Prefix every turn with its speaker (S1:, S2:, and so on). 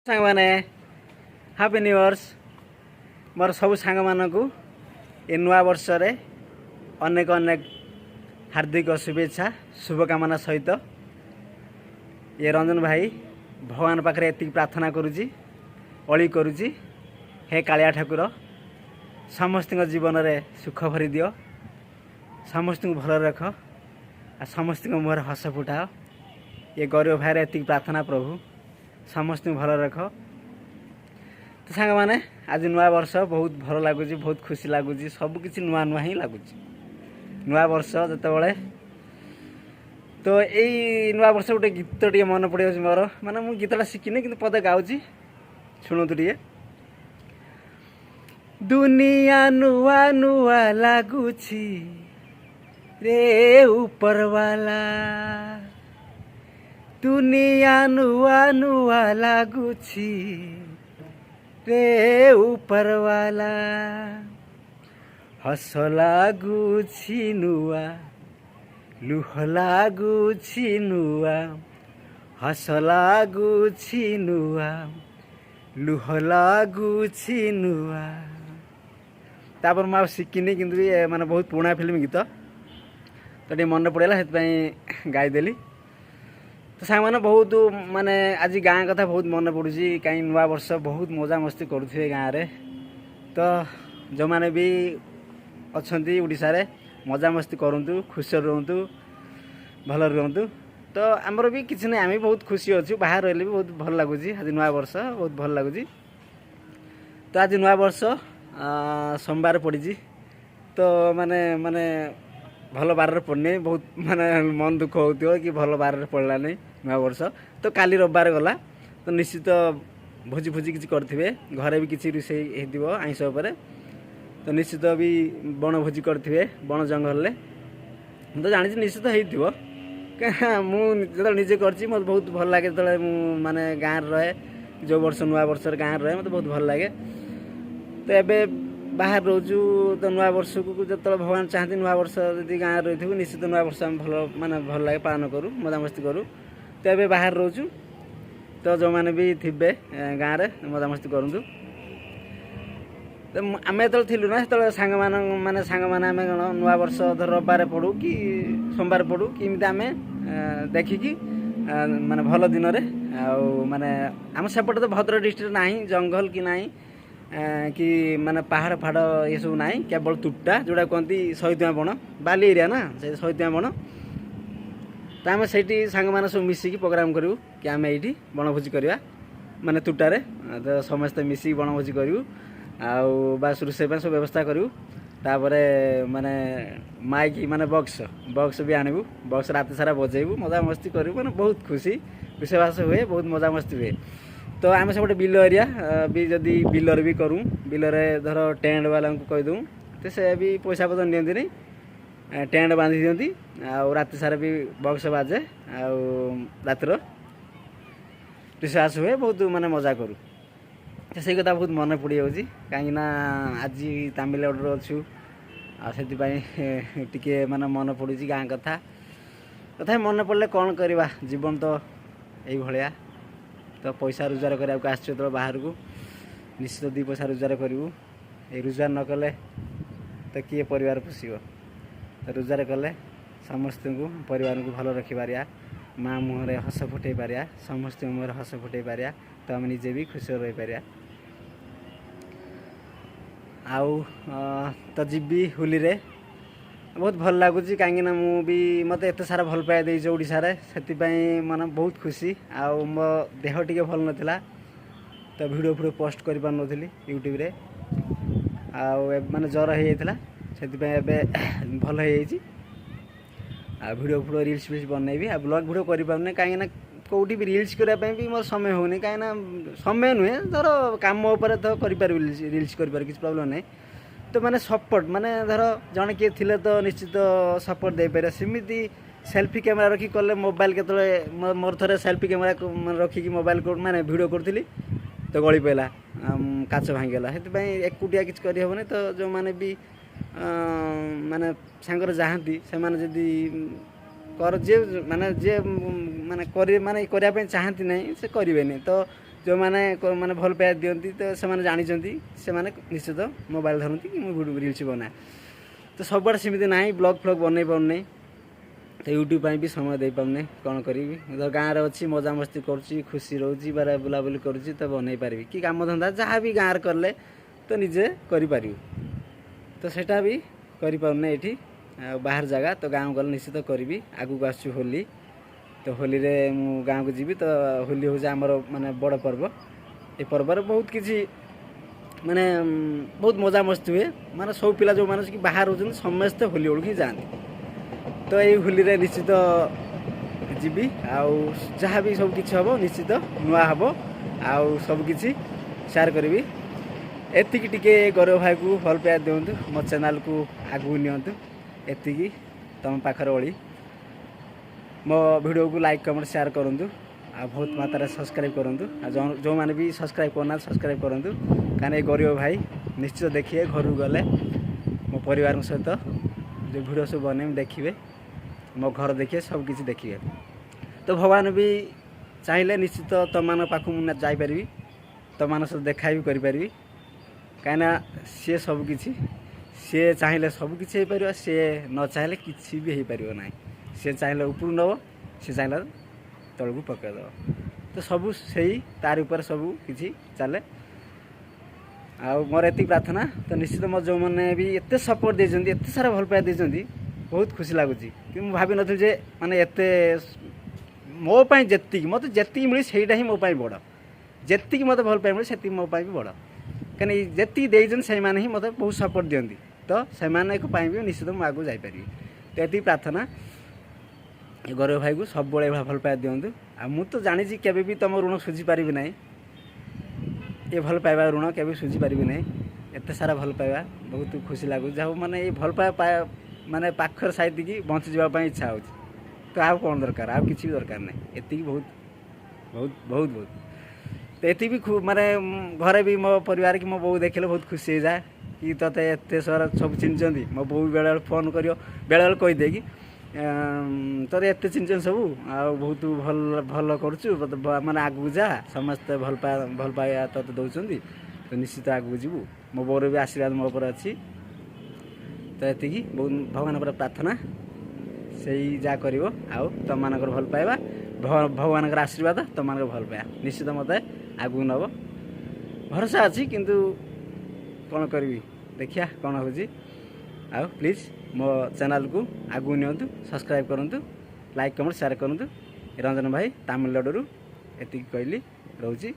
S1: सांग माने happy new years more सब सांग मानकु ए नुआ वर्ष रे अनेक अनेक हार्दिक शुभेच्छा शुभकामना सहित ये रंजन भाई भगवान पाखे एति प्रार्थना करुची अली करुची हे कालिया ठाकुर समस्त जीवन रे सुख भरी दियो समस्त भल रख आ समस्त मुहर हस फुटाओ ये गरीब भाई एति प्रार्थना प्रभु समस्त भल रख तो सांग माने आज नुआ वर्ष बहुत भल लगुच बहुत खुशी लगुच सबकि नुआ नुआ ही लगुच नुआ वर्ष जिते तो यही नुआ वर्ष गोटे गीत टे मन पड़ मोर माने मु गीतटा शिखिनी कि पदे गाँची शुणु टे दुनिया नुआ नुआ लगुची रे ऊपर वाला दुनिया नुआ नुआ लगुची रे ऊपर वाला हस लगुची नुआ लुह लगुची नुआ हस लगुची नुआ लुह लगुची नुआ तापर मैं शिखिनी कि माने बहुत पुराना फिल्म गीत तो ये मन पड़ेगा से गाईदेली तो सांग मैंने बहुत माने आज गाँ कथा बहुत मन पड़ुची कहीं नुआ वर्ष बहुत मजा मस्ती करुवे गाँव रे तो जो मैंने भी अच्छा ओडिशा रे मजा मस्ती करूँ खुश रुहतु भल रुहतु तो आमर भी किसी ना आम बहुत खुशी अच्छु बाहर रही भी बहुत भल लगुच आज नुआ वर्ष बहुत भल लगुच तो आज नुआ वर्ष सोमवार पड़ी तो माने माने भल बार पड़नी बहुत माने मन दुख हो कि भल बार पड़ला नहीं नुआ वर्ष तो काली रविवार गला तो निश्चित भोजी भोजी किसी करेंगे घरे भी किसी रोषे हो आईष उपर तो निश्चित भी बण भोजी करेंगे बण जंगल तो जानी निश्चित हो मुझे करती मत बहुत भल लगे जो माने गाँव रहे जो वर्ष नुआ वर्ष गाँव रहे मत बहुत भल लगे तो एबे बाहर रोजु तो नुआ वर्ष को जो भगवान चाहती नुआ वर्ष यदि गाँव रही थी निश्चित नुआ वर्ष आम भल माने भल लगे पालन करूँ मजामस्ती करूँ तो एबे बाहर रोजु तो जो मैंने भी थे गाँव में मजामस्ती करूँ तो आम जो थिलु ना जो सांग माने आम नुआ वर्ष धर रविवार पड़ू कि सोमवार पड़ू कि आम देखिकी माने भल दिन रे माने आम सेपटे तो भद्रक डिस्ट्रिक्ट ना जंगल कि ना कि माने पहाड़ फाड़ ये सब ना केवल तुटा जोड़ा कहती शहीद बण बाली एरिया ना से शहीद बण तो आम से सांग मैंने सब मिसिकी प्रोग्राम करूँ कि आम ये बनभोजी करवा माने तुटारे तो समस्ते मिसिकी बनभोजी करूँ बास रोषे सब व्यवस्था करूँ तापर माने माइक माने बक्स भी आणबू बक्स रात सारा बजेबू मजा मस्ती करूँ माने बहुत खुशी रोषेबास हुए बहुत मजा मस्ती हुए तो आम से गोटे बिल एरिया भी जदि बिलर भी करूँ बिलर धर टेंट वाला को कहीदूँ तो से भी पैसा पतर नियंती टेंट बांधि दिखती रात सारा भी बक्स बाजे रातर रोषेबास हुए बहुत माने मजा करूँ तो से कथा बहुत मन पड़ जाऊँगी कहीं आज तामिलनाडु अच्छु से माने मन पड़ी गाँ कथा तथा मन पड़े कौन करवा जीवन तो यही भाया तो पैसा रोजगार करने आस बाहर को निश्चित दी पैसा रोजगार करूँ ये रोजगार न कले तो किए परिवार पोषिब तो रोजगार कले समस्त को परिवार को भल रखिपारिया माँ मुहर हस फुटे पारिया समस्त मुहर हस फुटे पारिया तो आम निजे भी खुश रही पारिया आउ तो जीवी होली रे बहुत भल लगुच कहीं भी मत एत सारा भल पाए देश ओडिशा रे से माने बहुत खुशी आउ मो देह टिके भल नथिला तो वीडियो फीडियो पोस्ट कर पार नथिली यूट्यूब रे आउ माने ज्वर हो जाइथिला सेति एबे भल हो जाइछि आ वीडियो फीडियो रील्स भी बनैबी आ ब्लॉग वीडियो करि पाउने कहीं कौटी भी रील्स करने भी मोर समय होनी कहीं समय नुहे धर काम उपर तो कर रील्स कर किसी प्रोब्लेम नहीं तो माने सपोर्ट माने धर जड़े किए थिले तो निश्चित सपोर्ट दे पारे सेमती सेल्फी कैमेरा रखी कले मोबाइल केतले मोर थरे सेल्फी कैमेरा रखिकी मोबाइल माने वीडियो करी तो गली पड़ा काच भांगीगला से एकुटिया किसी करहबनी तो जो मैंने भी माने सांगर जाती से जदि कर जे माने जे माने कर माने करने चाहती नहीं से करें तो जो मैंने माने भल पाया दियंती तो से जानी से निश्चित मोबाइल धरती कि मुझे रील्स बनाए तो सब सेमती ना ब्लॉग फ्लॉग बनई पाऊनी तो यूट्यूब भी समय दे पाऊनी कौन करी तो गाँव में अच्छी मजा मस्ती करुँची खुशी रोची बार बुलाबुली करुँची तो बनई पारि कि कम धंदा जहाँ भी गाँव कले तो निजे करि तो सेटा भी करें ये बाहर जगह तो गाँव गले निश्चित करी आगू आसु होली तो होली रे मु गाँव को जीवी तो होली हूँ आमर माने बड़ पर्व ये पर्व बहुत किसी माने बहुत मजा मस्ती हुए माने सब पिला जो माने कि बाहर होते समस्ते होली बेलू ही जाती तो ये होली रे निश्चित जीवी आउ जहाँ भी सब किसी हम निश्चित नुआ हम आउ सब किसी शेयर करी एतिकी टिके गौरव भाई को भल पाया दिंतु मो चैनल को आगू नियंतु एतिकी तुम पाखर ओली मो वीडियो को लाइक कमेंट शेयर करूँ आ बहुत मात्रा सब्सक्राइब करूँ जो मैंने भी सब्सक्राइब करना सब्सक्राइब करूँ कहीं गरीब भाई निश्चित देखिए घर गले मो परिवार सहित जो वीडियो सब बने देखिए मो घर देखिए सब किसी देखिए तो भगवान भी चाहिए निश्चित तुम मान पाख मुझे जापरि तुम मान सहित देखा भी करी कहीं सी सब किसी सी चाहिए सब किसी हो पार सी न चाहिए किसी भी हो पार ना सी चाहिए ऊपर नब सी चाहिए तलू पकईद तो सब से तार ऊपर सब किसी चले आ मोर एति प्रार्थना तो निश्चित मो जो मैंने भी एत सपोर्ट देते एत सारा भल पाया देते बहुत खुशी लगुच कि मुझे भावी नी जे माने एत मोपाई जी मत जी मिली से ही मोपाई बड़ जी मत भल पाई मिले से मोपाई भी बड़ कहीं जी देते से ही मत बहुत सपोर्ट दिखती तो से भी निश्चित मुझे आगे जापरि तो ये प्रार्थना गौरव भाई को सब बड़े भल पाया दिंतु आ मु तो जानी केवे भी तुम ऋण सुझी पारि ना ये भल पाइबा ऋण केवे सुझी पारि ना एत सारा भल पाइबा बहुत खुशी लगुच जहाँ मैंने ये भल पाया माने पाखर साइड की बंची जावाई इच्छा हो तो आउ कौन दरकार आउ किसी भी दरकार ना ये बहुत बहुत बहुत बहुत तो ये भी माने घरे भी मो परिवार की मो बो देखले बहुत खुशी हो जाए कि ते एत सारा सब चिन्हती मो बो बेले फोन कर बेले कहीदे कि तोर एत चिन्हन सब आ बहुत भल भल कर माने आगू जा समस्ते भल पाया ते दौरान तो निश्चित आगू जीवु मो बोर भी आशीर्वाद मो पर अच्छी तो ये बहुत भगवान पर प्रार्थना से जहाँ कर तुम मान भल पाइबा भगवान आशीर्वाद तुम मान भल पाया निश्चित मत आगू नब भरोसा अच्छी किंतु कौन करी देखिया कौन हो प्लीज मो चैनल को आगू नियंतु सब्सक्राइब करूँ लाइक कमेंट शेयर करूँ रंजन भाई तमिलनाडु एति कहली रोची।